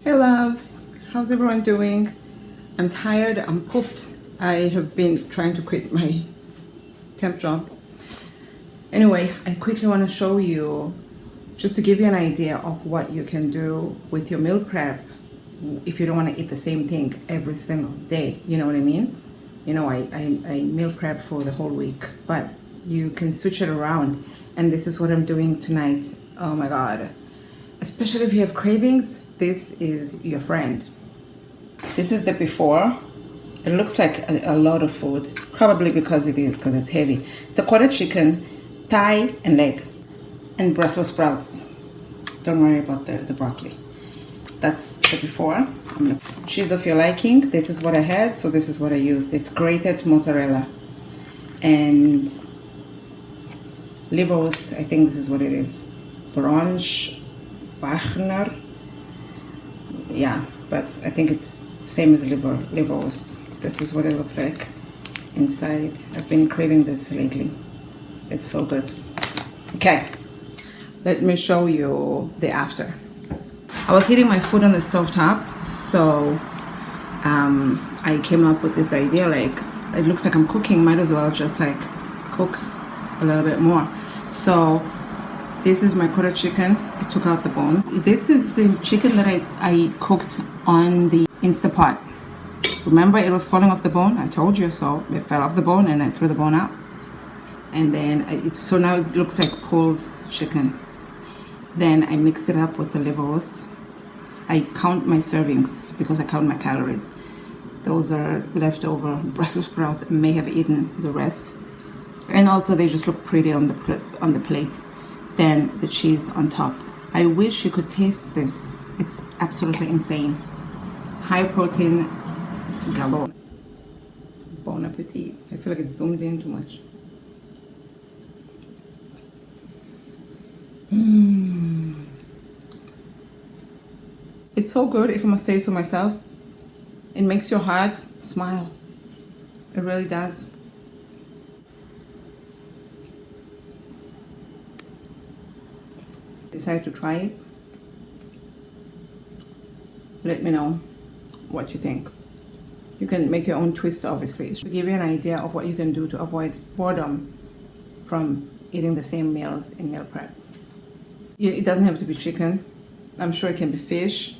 Hey loves, how's everyone doing? I'm tired, I'm pooped. I have been trying to quit my temp job. Anyway, I quickly want to show you, just to give you an idea of what you can do with your meal prep if you don't want to eat the same thing every single day. You know what I mean? You know, I meal prep for the whole week, but you can switch it around. And this is what I'm doing tonight. Oh my God. Especially if you have cravings, this is your friend. This is the before. It looks like a lot of food, probably because it's heavy. It's a quarter chicken, thigh and leg, and Brussels sprouts. Don't worry about the broccoli. That's the before. Cheese of your liking. This is what I had, so this is what I used. It's grated mozzarella and liverwurst. I think this is what it is. Bronch Wagner. Yeah, but I think it's same as liverwurst. This is what it looks like inside. I've been craving this lately. It's so good. Okay, let me show you the after. I was heating my food on the stove top, so I came up with this idea, like, it looks like I'm cooking, might as well just like cook a little bit more. So this is my quarter chicken. I took out the bones. This is the chicken that I cooked on the Instapot. Remember, it was falling off the bone? I told you so. It fell off the bone and I threw the bone out. And then, so now it looks like pulled chicken. Then I mixed it up with the liverwurst. I count my servings because I count my calories. Those are leftover Brussels sprouts. I may have eaten the rest. And also they just look pretty on the plate. Then the cheese on top. I wish you could taste this. It's absolutely insane. High protein galore. Bon appetit. I feel like it's zoomed in too much. It's so good, if I must say so myself. It makes your heart smile. It really does. Decide to try it. Let me know what you think. You can make your own twist, obviously, to give you an idea of what you can do to avoid boredom from eating the same meals in meal prep. It doesn't have to be chicken. I'm sure it can be fish.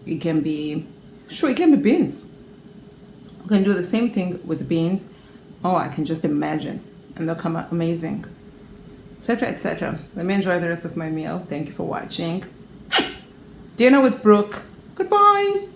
It can be beans. You can do the same thing with beans. Oh, I can just imagine, and they'll come out amazing. Etc., etc. Let me enjoy the rest of my meal. Thank you for watching. Dinner with Brook. Goodbye.